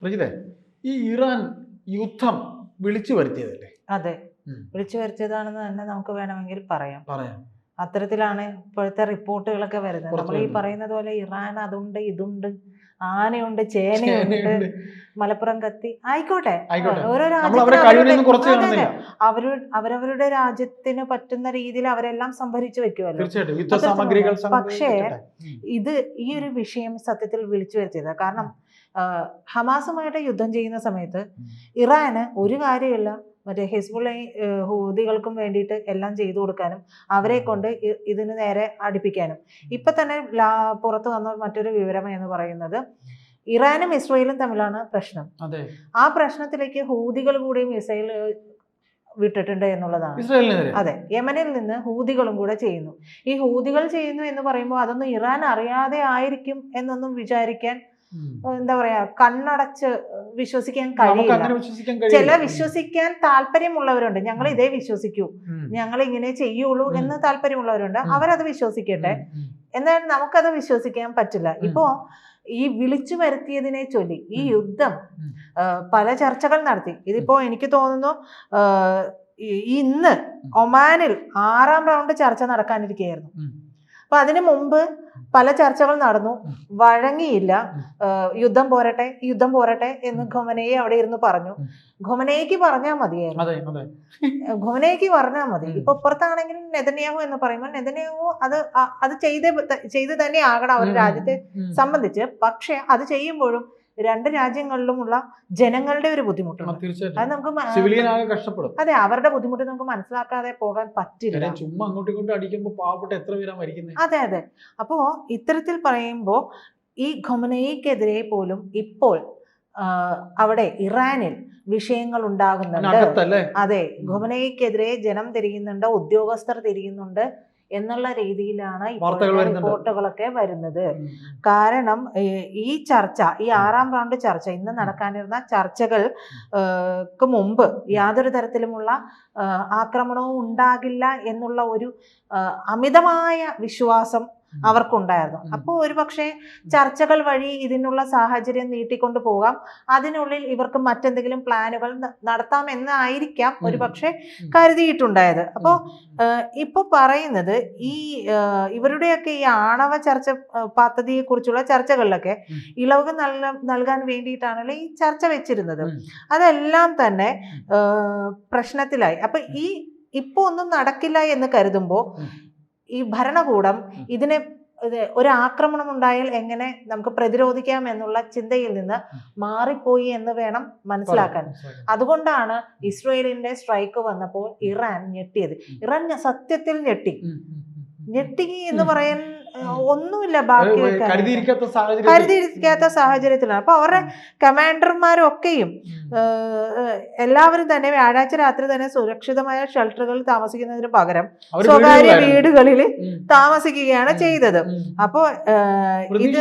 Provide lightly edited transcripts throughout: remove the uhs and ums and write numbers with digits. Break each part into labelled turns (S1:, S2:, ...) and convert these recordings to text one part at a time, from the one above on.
S1: പ്രജിതേ, ഈ ഇറാൻ യുദ്ധം വിളിച്ചു വരുത്തിയതല്ലേ?
S2: അതെ, വിളിച്ചു വരുത്തിയതാണെന്ന് തന്നെ നമുക്ക് വേണമെങ്കിൽ പറയാം.
S1: പറയാം.
S2: അത്തരത്തിലാണ് ഇപ്പോഴത്തെ റിപ്പോർട്ടുകളൊക്കെ വരുന്നത്. നമ്മൾ ഈ പറയുന്നത് പോലെ ഇറാൻ അതുണ്ട് ഇതുണ്ട്, ആനയുണ്ട് ചേനയുണ്ട്, മലപ്പുറം കത്തി, ആയിക്കോട്ടെ. ഓരോ അവരവരുടെ രാജ്യത്തിന് പറ്റുന്ന രീതിയിൽ അവരെല്ലാം സംഭരിച്ചു വെക്കുമല്ലോ. പക്ഷേ ഇത് ഈ ഒരു വിഷയം സത്യത്തിൽ വിളിച്ചു വരുത്തിയത് കാരണം ഹമാസുമായിട്ട് യുദ്ധം ചെയ്യുന്ന സമയത്ത് ഇറാന് ഒരു കാര്യമില്ല, മറ്റേ ഹിസ്ബുള്ള ഹൂതികൾക്കും വേണ്ടിയിട്ട് എല്ലാം ചെയ്തു കൊടുക്കാനും അവരെ കൊണ്ട് ഇതിന് നേരെ അടുപ്പിക്കാനും. ഇപ്പൊ തന്നെ പുറത്തു വന്ന മറ്റൊരു വിവരം എന്ന് പറയുന്നത് ഇറാനും ഇസ്രയേലും തമ്മിലാണ് പ്രശ്നം. ആ പ്രശ്നത്തിലേക്ക് ഹൂതികൾ കൂടി മിസൈൽ വിട്ടിട്ടുണ്ട് എന്നുള്ളതാണ്. അതെ, യമനിൽ നിന്ന് ഹൂതികളും കൂടെ ചെയ്യുന്നു. ഈ ഹൂതികൾ ചെയ്യുന്നു എന്ന് പറയുമ്പോൾ അതൊന്നും ഇറാൻ അറിയാതെ ആയിരിക്കും എന്നൊന്നും വിചാരിക്കാൻ എന്താ പറയാ, കണ്ണടച്ച് വിശ്വസിക്കാൻ കഴിയില്ല. ചില വിശ്വസിക്കാൻ താല്പര്യമുള്ളവരുണ്ട്, ഞങ്ങൾ ഇതേ വിശ്വസിക്കൂ, ഞങ്ങൾ ഇങ്ങനെ ചെയ്യുള്ളൂ എന്ന് താല്പര്യമുള്ളവരുണ്ട്, അവരത് വിശ്വസിക്കട്ടെ. എന്നാൽ നമുക്കത് വിശ്വസിക്കാൻ പറ്റില്ല. ഇപ്പോ ഈ വിളിച്ചു വരുത്തിയതിനെ ചൊല്ലി ഈ യുദ്ധം പല ചർച്ചകൾ നടത്തി. ഇതിപ്പോ എനിക്ക് തോന്നുന്നു ഇന്ന് ഒമാനിൽ 6ാം റൗണ്ട് ചർച്ച നടക്കാനിരിക്കുകയായിരുന്നു. അപ്പൊ അതിനു മുമ്പ് പല ചർച്ചകൾ നടന്നു, വഴങ്ങിയില്ല. യുദ്ധം പോരട്ടെ എന്ന് ഖൊമനേയി അവിടെ ഇരുന്ന് പറഞ്ഞു. ഖൊമനേയിക്ക് പറഞ്ഞാൽ മതിയായിരുന്നു, ഖൊമനേയിക്ക് പറഞ്ഞാൽ മതി. ഇപ്പൊ ഇപ്പുറത്താണെങ്കിൽ നെതന്യാഹു എന്ന് പറയുമ്പോൾ നെതന്യാഹു അത് ചെയ്ത് തന്നെ ആകണം അവർ രാജ്യത്തെ സംബന്ധിച്ച്. പക്ഷെ അത് ചെയ്യുമ്പോഴും രണ്ട് രാജ്യങ്ങളിലുമുള്ള ജനങ്ങളുടെ ഒരു ബുദ്ധിമുട്ടുണ്ട്. അത് നമുക്ക് അതെ, അവരുടെ ബുദ്ധിമുട്ട് നമുക്ക് മനസ്സിലാക്കാതെ പോകാൻ പറ്റില്ല. അതെ അതെ. അപ്പോ ഇത്തരത്തിൽ പറയുമ്പോ ഈ ഖൊമനേയിക്കെതിരെ പോലും ഇപ്പോൾ അവിടെ ഇറാനിൽ വിഷയങ്ങൾ ഉണ്ടാകുന്നുണ്ട്. അതെ, ഖൊമനേയിക്കെതിരെ ജനം തിരിയുന്നുണ്ട്, ഉദ്യോഗസ്ഥർ തിരിയുന്നുണ്ട് എന്നുള്ള രീതിയിലാണ് റിപ്പോർട്ടുകളൊക്കെ വരുന്നത്. കാരണം ഈ ചർച്ച, ഈ 6ാം റൗണ്ട് ചർച്ച, ഇന്ന് നടക്കാനിരുന്ന ചർച്ചകൾക്ക് മുമ്പ് യാതൊരു തരത്തിലുമുള്ള ആക്രമണവും ഉണ്ടാകില്ല എന്നുള്ള ഒരു അമിതമായ വിശ്വാസം അവർക്കുണ്ടായിരുന്നു. അപ്പോൾ ഒരുപക്ഷെ ചർച്ചകൾ വഴി ഇതിനുള്ള സാഹചര്യം നീട്ടിക്കൊണ്ടു പോകാം, അതിനുള്ളിൽ ഇവർക്ക് മറ്റെന്തെങ്കിലും പ്ലാനുകൾ നടത്താം എന്നായിരിക്കാം ഒരുപക്ഷെ കരുതിയിട്ടുണ്ടായത്. അപ്പോൾ ഇപ്പൊ പറയുന്നത് ഈ ഇവരുടെയൊക്കെ ഈ ആണവ ചർച്ച പദ്ധതിയെ കുറിച്ചുള്ള ചർച്ചകളിലൊക്കെ ഇളവുകൾ നൽകാൻ വേണ്ടിയിട്ടാണല്ലോ ഈ ചർച്ച വെച്ചിരുന്നത്. അതെല്ലാം തന്നെ പ്രശ്നത്തിലായി. അപ്പൊ ഇപ്പൊ ഒന്നും നടക്കില്ല എന്ന് കരുതുമ്പോൾ ഈ ഭരണകൂടം ഇതിനെ ഒരു ആക്രമണം ഉണ്ടായാൽ എങ്ങനെ നമുക്ക് പ്രതിരോധിക്കാം എന്നുള്ള ചിന്തയിൽ നിന്ന് മാറിപ്പോയി എന്ന് വേണം മനസ്സിലാക്കാൻ. അതുകൊണ്ടാണ് ഇസ്രയേലിന്റെ സ്ട്രൈക്ക് വന്നപ്പോൾ ഇറാൻ ഞെട്ടിയത്. ഇറാൻ സത്യത്തിൽ ഞെട്ടി എന്ന് പറയാൻ ഒന്നുമില്ല, ബാക്കി കരുതിയിരിക്കാത്ത സാഹചര്യത്തിലാണ്. അപ്പൊ അവരുടെ കമാൻഡർമാരും ഒക്കെയും എല്ലാവരും തന്നെ വ്യാഴാഴ്ച രാത്രി തന്നെ സുരക്ഷിതമായ ഷെൽട്ടറുകളിൽ താമസിക്കുന്നതിന് പകരം സ്വകാര്യ വീടുകളിൽ താമസിക്കുകയാണ് ചെയ്തത്. അപ്പോ ഇത്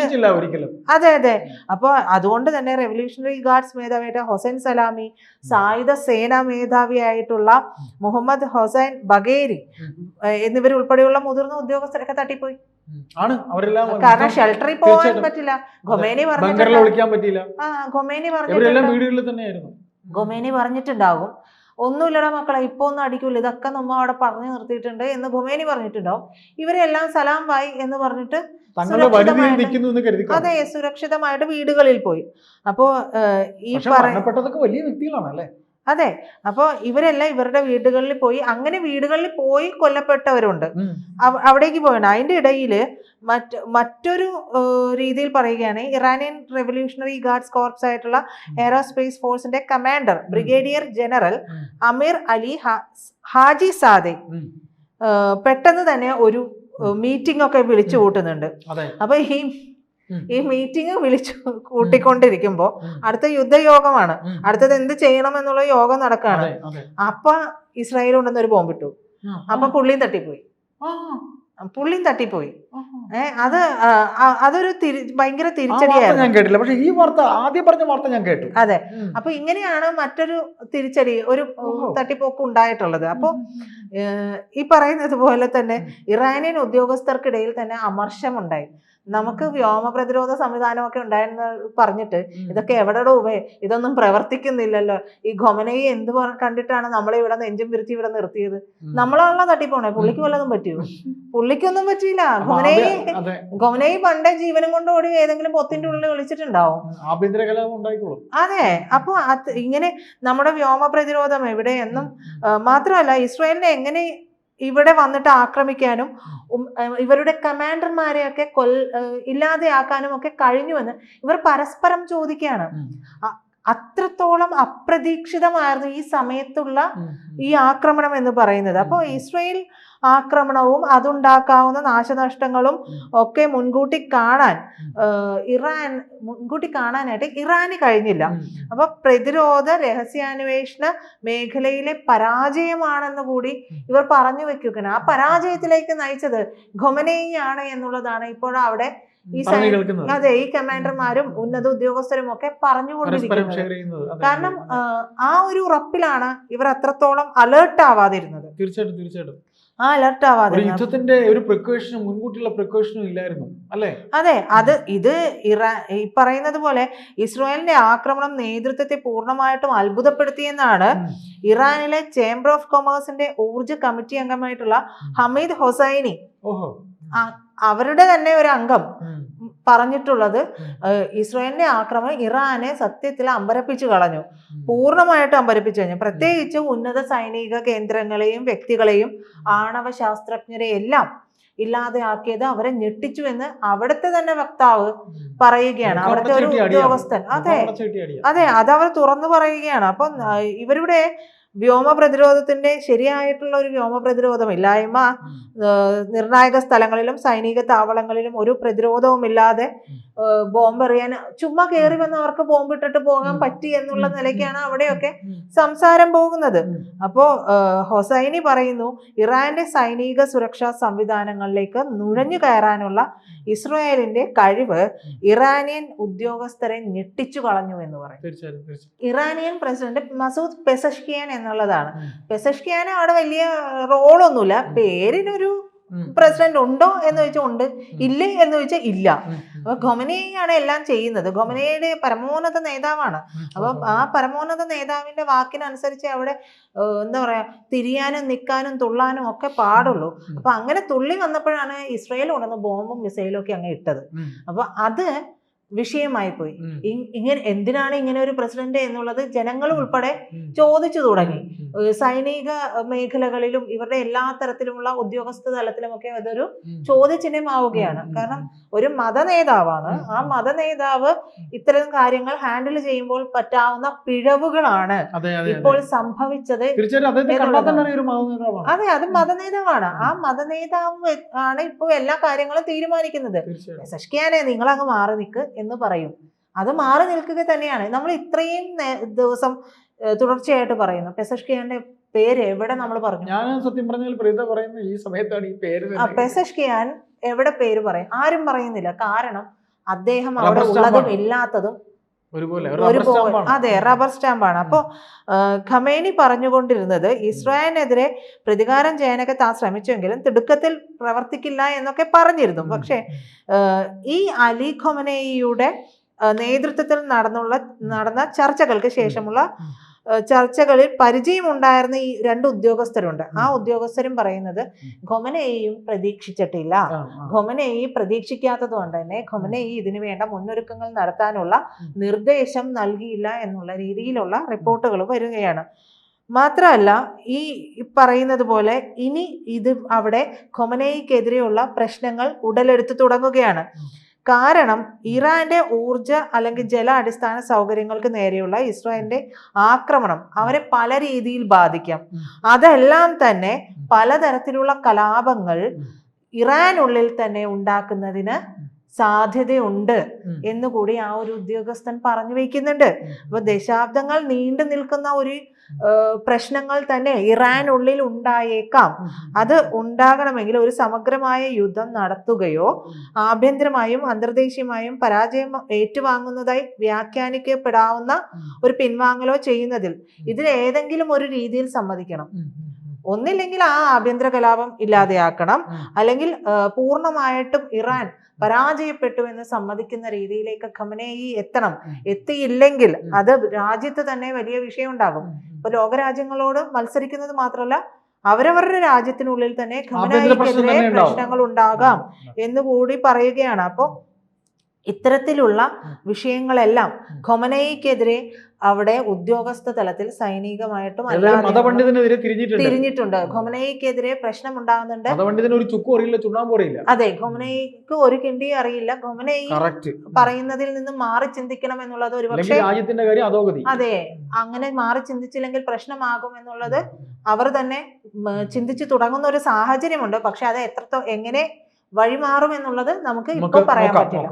S2: അതെ അതെ. അപ്പൊ അതുകൊണ്ട് തന്നെ റെവല്യൂഷണറി ഗാർഡ്സ് മേധാവിയായിട്ട് ഹൊസൈൻ സലാമി, സായുധ സേനാ മേധാവിയായിട്ടുള്ള മുഹമ്മദ് ഹൊസൈൻ ബഗേരി എന്നിവരുൾപ്പെടെയുള്ള മുതിർന്ന ഉദ്യോഗസ്ഥരൊക്കെ തട്ടിപ്പോയി. കാരണം ഷെൽട്ടറിൽ പോകാൻ പറ്റില്ല. ഖൊമേനി പറഞ്ഞിട്ടുണ്ടാകും, ഒന്നുമില്ലടാ മക്കളെ, ഇപ്പൊ ഒന്നും അടിക്കൂല, ഇതൊക്കെ നമ്മ അവിടെ പറഞ്ഞു നിർത്തിയിട്ടുണ്ട് എന്ന് ഖൊമേനി പറഞ്ഞിട്ടുണ്ടാവും. ഇവരെല്ലാം സലാം ബായ് എന്ന് പറഞ്ഞിട്ട് അതെ സുരക്ഷിതമായിട്ട് വീടുകളിൽ പോയി. അപ്പോ ഈ വലിയ വ്യക്തികളാണല്ലേ. അതെ, അപ്പൊ ഇവരെല്ലാം ഇവരുടെ വീടുകളിൽ പോയി, അങ്ങനെ വീടുകളിൽ പോയി കൊല്ലപ്പെട്ടവരുണ്ട്, അവിടേക്ക് പോയുണ്ട്. അതിന്റെ ഇടയിൽ മറ്റൊരു രീതിയിൽ പറയുകയാണ്, ഇറാനിയൻ റെവല്യൂഷണറി ഗാർഡ്സ് കോർപ്സ് ആയിട്ടുള്ള എയറോസ്പേസ് ഫോഴ്സിന്റെ കമാൻഡർ ബ്രിഗേഡിയർ ജനറൽ അമീർ അലി ഹാജി സാദെ പെട്ടെന്ന് തന്നെ ഒരു മീറ്റിംഗ് ഒക്കെ വിളിച്ചു കൂട്ടുന്നുണ്ട്. അപ്പൊ ഈ മീറ്റിംഗ് വിളിച്ചു കൂട്ടിക്കൊണ്ടിരിക്കുമ്പോ അടുത്ത യുദ്ധയോഗമാണ്, അടുത്തത് എന്ത് ചെയ്യണം എന്നുള്ള യോഗം നടക്കാണ്. അപ്പൊ ഇസ്രായേൽ കൊണ്ടുവന്ന് ഒരു ബോംബിട്ടു. അപ്പൊ പുള്ളിയും തട്ടിപ്പോയി. അതൊരു ഭയങ്കര തിരിച്ചടിയായിരുന്നു.
S1: ഞാൻ കേട്ടില്ല, പക്ഷെ ഈ വാർത്ത ആദ്യം പറഞ്ഞ വാർത്ത ഞാൻ കേട്ടു.
S2: അതെ, അപ്പൊ ഇങ്ങനെയാണ് മറ്റൊരു തിരിച്ചടി, ഒരു തട്ടിപ്പോക്ക് ഉണ്ടായിട്ടുള്ളത്. അപ്പൊ ഈ പറയുന്നത് പോലെ തന്നെ ഇറാനിയൻ ഉദ്യോഗസ്ഥർക്കിടയിൽ തന്നെ അമർഷമുണ്ടായി. നമുക്ക് വ്യോമ പ്രതിരോധ സംവിധാനമൊക്കെ ഉണ്ടായെന്ന് പറഞ്ഞിട്ട് ഇതൊക്കെ എവിടെടോ ഇതൊന്നും പ്രവർത്തിക്കുന്നില്ലല്ലോ. ഈ ഖൊമനയി എന്ത് കണ്ടിട്ടാണ് നമ്മളെ ഇവിടെ നെഞ്ചും വിരിച്ച് ഇവിടെ നിർത്തിയത്? നമ്മളാണല്ലോ തട്ടിപ്പോണേ. പുള്ളിക്ക് വല്ലതും പറ്റിയോ? പുള്ളിക്കൊന്നും പറ്റിയില്ല. ഖൊമനയി പണ്ടേ ജീവനും കൊണ്ട് ഓടി ഏതെങ്കിലും പൊത്തിന്റെ ഉള്ളിൽ വിളിച്ചിട്ടുണ്ടാവും.
S1: ആഭ്യന്തര കലാപം ഉണ്ടായിക്കോളും.
S2: അതെ. അപ്പൊ ഇങ്ങനെ നമ്മുടെ വ്യോമ പ്രതിരോധം എവിടെയെന്നും മാത്രമല്ല ഇസ്രായേലിനെ എങ്ങനെ ഇവിടെ വന്നിട്ട് ആക്രമിക്കാനും ഇവരുടെ കമാൻഡർമാരെയൊക്കെ ഇല്ലാതെയാക്കാനും ഒക്കെ കഴിഞ്ഞുവെന്ന് ഇവർ പരസ്പരം ചോദിക്കുകയാണ്. അത്രത്തോളം അപ്രതീക്ഷിതമായിരുന്നു ഈ സമയത്തുള്ള ഈ ആക്രമണം എന്ന് പറയുന്നത്. അപ്പോൾ ഇസ്രായേൽ ആക്രമണവും അതുണ്ടാക്കാവുന്ന നാശനഷ്ടങ്ങളും ഒക്കെ മുൻകൂട്ടി കാണാനായിട്ട് ഇറാന് കഴിഞ്ഞില്ല. അപ്പൊ പ്രതിരോധ രഹസ്യാന്വേഷണ മേഖലയിലെ പരാജയമാണെന്ന് കൂടി ഇവർ പറഞ്ഞു വെക്കുകയാണ്. ആ പരാജയത്തിലേക്ക് നയിച്ചത് ഖൊമനയി ആണ് എന്നുള്ളതാണ് ഇപ്പോഴും അവിടെ ഈ കമാൻഡർമാരും ഉന്നത ഉദ്യോഗസ്ഥരും ഒക്കെ പറഞ്ഞുകൊണ്ടിരിക്കുന്നത്. കാരണം ആ ഒരു ഉറപ്പിലാണ് ഇവർ അത്രത്തോളം അലേർട്ട് ആവാതിരുന്നത്.
S1: തീർച്ചയായിട്ടും
S2: ആ അലർട്ട് ആവാതെ
S1: യുദ്ധത്തിന്റെ ഒരു പ്രിക്കോഷനും മുൻകൂട്ടിയുള്ള പ്രിക്കോഷനും ഇല്ലായിരുന്നു അല്ലേ?
S2: അതെ. ഇത് ഈ പറയുന്നത് പോലെ ഇസ്രായേലിന്റെ ആക്രമണം നേതൃത്വത്തെ പൂർണ്ണമായിട്ടും അത്ഭുതപ്പെടുത്തിയെന്നാണ് ഇറാനിലെ ചേംബർ ഓഫ് കൊമേഴ്സിന്റെ ഊർജ കമ്മിറ്റി അംഗമായിട്ടുള്ള ഹമീദ് ഹൊസൈനി, അവരുടെ തന്നെ ഒരു അംഗം പറഞ്ഞിട്ടുള്ളത്. ഇസ്രായേലിന്റെ ആക്രമണം ഇറാനെ സത്യത്തിൽ അമ്പരപ്പിച്ചു കളഞ്ഞു, പൂർണ്ണമായിട്ട് അമ്പരപ്പിച്ചു കഴിഞ്ഞു. പ്രത്യേകിച്ച് ഉന്നത സൈനിക കേന്ദ്രങ്ങളെയും വ്യക്തികളെയും ആണവ ശാസ്ത്രജ്ഞരെ എല്ലാം ഇല്ലാതെയാക്കിയത് അവരെ ഞെട്ടിച്ചു എന്ന് അവിടുത്തെ തന്നെ വക്താവ് പറയുകയാണ്. അവിടുത്തെ ഒരു ഉദ്യോഗസ്ഥൻ. അതെ അതവർ തുറന്നു പറയുകയാണ്. അപ്പം ഇവരുടെ വ്യോമ പ്രതിരോധത്തിന്റെ ശരിയായിട്ടുള്ള ഒരു വ്യോമ പ്രതിരോധം ഇല്ലായ്മ, നിർണായക സ്ഥലങ്ങളിലും സൈനിക താവളങ്ങളിലും ഒരു പ്രതിരോധവും ഇല്ലാതെ ബോംബെറിയാൻ ചുമ്മാ കയറി വന്ന് അവർക്ക് ബോംബിട്ടിട്ട് പോകാൻ പറ്റി എന്നുള്ള നിലയ്ക്കാണ് അവിടെയൊക്കെ സംസാരം പോകുന്നത്. അപ്പോ ഹൊസൈനി പറയുന്നു, ഇറാന്റെ സൈനിക സുരക്ഷാ സംവിധാനങ്ങളിലേക്ക് നുഴഞ്ഞു കയറാനുള്ള ഇസ്രായേലിന്റെ കഴിവ് ഇറാനിയൻ ഉദ്യോഗസ്ഥരെ ഞെട്ടിച്ചു കളഞ്ഞു എന്ന് പറയും. ഇറാനിയൻ പ്രസിഡന്റ് മസൂദ് പെസഷ്കിയാൻ എന്നുള്ളതാണ്. പെസഷ്കിയാൻ അവിടെ വലിയ റോളൊന്നുമില്ല, പേരിനൊരു പ്രസിഡന്റ് ഉണ്ടോ എന്ന് ചോദിച്ചാൽ ഉണ്ട്, ഇല്ലേ എന്ന് ചോദിച്ചാൽ ഇല്ല. അപ്പൊ ഖൊമനയിയാണ് എല്ലാം ചെയ്യുന്നത്. ഖൊമനയുടെ പരമോന്നത നേതാവാണ്. അപ്പൊ ആ പരമോന്നത നേതാവിന്റെ വാക്കിനനുസരിച്ച് അവിടെ എന്താ പറയാ തിരിയാനും നിൽക്കാനും തുള്ളാനും ഒക്കെ പാടുള്ളൂ. അപ്പൊ അങ്ങനെ തുള്ളി വന്നപ്പോഴാണ് ഇസ്രായേൽ കൊണ്ടുവന്ന് ബോംബും മിസൈലും ഒക്കെ അങ്ങ് ഇട്ടത്. അപ്പൊ അത് വിഷയമായി പോയി. ഇങ്ങനെ എന്തിനാണ് ഇങ്ങനെ ഒരു പ്രസിഡന്റ് എന്നുള്ളത് ജനങ്ങൾ ഉൾപ്പെടെ ചോദിച്ചു തുടങ്ങി. സൈനിക മേഖലകളിലും ഇവരുടെ എല്ലാ തരത്തിലുമുള്ള ഉദ്യോഗസ്ഥ തലത്തിലുമൊക്കെ അതൊരു ചോദ്യചിഹ്നമാവുകയാണ്. കാരണം ഒരു മതനേതാവാണ്. ആ മതനേതാവ് ഇത്തരം കാര്യങ്ങൾ ഹാൻഡിൽ ചെയ്യുമ്പോൾ പറ്റാവുന്ന പിഴവുകളാണ് ഇപ്പോൾ സംഭവിച്ചത്. അതെ, അത് മതനേതാവാണ്. ആ മതനേതാവ് ആണ് ഇപ്പോൾ എല്ലാ കാര്യങ്ങളും തീരുമാനിക്കുന്നത്. പെസഷ്കിയാനെ നിങ്ങൾ അങ്ങ് മാറി നിൽക്ക് എന്ന് പറയും. അത് മാറി നിൽക്കുക തന്നെയാണ്. നമ്മൾ ഇത്രയും ദിവസം തുടർച്ചയായിട്ട് പറയുന്നു. പെസഷ്കിയാന്റെ പേര് എവിടെ നമ്മൾ പറഞ്ഞു?
S1: ഞാൻ സത്യം പറഞ്ഞാൽ പ്രീത പറയുന്ന ഈ സമയത്താണ് ഈ പേര്.
S2: പെസഷ്കിയാൻ എവിടെ പേര് പറയും? ആരും പറയുന്നില്ല. കാരണം അദ്ദേഹം അവിടെ ഉള്ളതും ഇല്ലാത്തതും അതെ റബ്ബർ സ്റ്റാമ്പാണ്. അപ്പോ ഖമേനി പറഞ്ഞുകൊണ്ടിരുന്നത് ഇസ്രായേലിനെതിരെ പ്രതികാരം ചെയ്യാനൊക്കെ താൻ ശ്രമിച്ചെങ്കിലും തിടുക്കത്തിൽ പ്രവർത്തിക്കില്ല എന്നൊക്കെ പറഞ്ഞിരുന്നു. പക്ഷെ ഈ അലി ഖൊമനയിയുടെ നേതൃത്വത്തിൽ നടന്ന ചർച്ചകൾക്ക് ശേഷമുള്ള ചർച്ചകളിൽ പരിചയമുണ്ടായിരുന്ന ഈ രണ്ട് ഉദ്യോഗസ്ഥരുണ്ട്. ആ ഉദ്യോഗസ്ഥരും പറയുന്നത് ഖൊമനയിയും പ്രതീക്ഷിച്ചിട്ടില്ല. ഖൊമനയി പ്രതീക്ഷിക്കാത്തത് കൊണ്ട് തന്നെ ഖൊമനയി ഇതിനു വേണ്ട മുന്നൊരുക്കങ്ങൾ നടത്താനുള്ള നിർദ്ദേശം നൽകിയില്ല എന്നുള്ള രീതിയിലുള്ള റിപ്പോർട്ടുകൾ വരികയാണ്. മാത്രമല്ല ഈ പറയുന്നത് പോലെ ഇനി ഇത് അവിടെ ഖൊമനയിക്കെതിരെയുള്ള പ്രശ്നങ്ങൾ ഉടലെടുത്തു തുടങ്ങുകയാണ്. കാരണം ഇറാന്റെ ഊർജ അല്ലെങ്കിൽ ജല അടിസ്ഥാന സൗകര്യങ്ങൾക്ക് നേരെയുള്ള ഇസ്രായേലിന്റെ ആക്രമണം അവരെ പല രീതിയിൽ ബാധിക്കാം. അതെല്ലാം തന്നെ പലതരത്തിലുള്ള കലാപങ്ങൾ ഇറാനുള്ളിൽ തന്നെ ഉണ്ടാക്കുന്നതിന് സാധ്യതയുണ്ട് എന്നുകൂടി ആ ഒരു ഉദ്യോഗസ്ഥൻ പറഞ്ഞു വയ്ക്കുന്നുണ്ട്. അപ്പൊ ദശാബ്ദങ്ങൾ നീണ്ടു നിൽക്കുന്ന ഒരു പ്രശ്നങ്ങൾ തന്നെ ഇറാനുള്ളിൽ ഉണ്ടായേക്കാം. അത് ഉണ്ടാകണമെങ്കിൽ ഒരു സമഗ്രമായ യുദ്ധം നടത്തുകയോ ആഭ്യന്തരമായും അന്തർദേശീയമായും പരാജയം ഏറ്റുവാങ്ങുന്നതായി വ്യാഖ്യാനിക്കപ്പെടാവുന്ന ഒരു പിൻവാങ്ങലോ ചെയ്യുന്നതിൽ ഇതിൽ ഏതെങ്കിലും ഒരു രീതിയിൽ സമ്മതിക്കണം. ഒന്നില്ലെങ്കിൽ ആ ആഭ്യന്തര കലാപം ഇല്ലാതെയാക്കണം, അല്ലെങ്കിൽ പൂർണ്ണമായിട്ടും ഇറാൻ പരാജയപ്പെട്ടു എന്ന് സമ്മതിക്കുന്ന രീതിയിലേക്ക് ഖമനേയി എത്തണം. എത്തിയില്ലെങ്കിൽ അത് രാജ്യത്ത് തന്നെ വലിയ വിഷയം ഉണ്ടാകും. ഇപ്പൊ ലോകരാജ്യങ്ങളോട് മത്സരിക്കുന്നത് മാത്രമല്ല, അവരവരുടെ രാജ്യത്തിനുള്ളിൽ തന്നെ ഖമനേയിക്കെതിരെ പ്രശ്നങ്ങൾ ഉണ്ടാകാം എന്നുകൂടി പറയുകയാണ്. അപ്പോ ഇത്തരത്തിലുള്ള വിഷയങ്ങളെല്ലാം ഖമനേയിക്കെതിരെ അവിടെ ഉദ്യോഗസ്ഥ തലത്തിൽ സൈനികമായിട്ടും തിരിഞ്ഞിട്ടുണ്ട്. ഖമനേയിക്കെതിരെ പ്രശ്നം ഉണ്ടാകുന്നുണ്ട്. അതെ, ഖമനേയിക്ക് ഒരു കിണ്ടി അറിയില്ല. ഖമനേയി പറയുന്നതിൽ നിന്ന് മാറി ചിന്തിക്കണം എന്നുള്ളത് ഒരു പക്ഷേ അതെ, അങ്ങനെ മാറി ചിന്തിച്ചില്ലെങ്കിൽ പ്രശ്നമാകും എന്നുള്ളത് അവർ തന്നെ ചിന്തിച്ചു തുടങ്ങുന്ന ഒരു സാഹചര്യമുണ്ട്. പക്ഷെ അത് എങ്ങനെ വഴിമാറും എന്നുള്ളത് നമുക്ക് ഇപ്പൊ പറയാൻ പറ്റില്ല.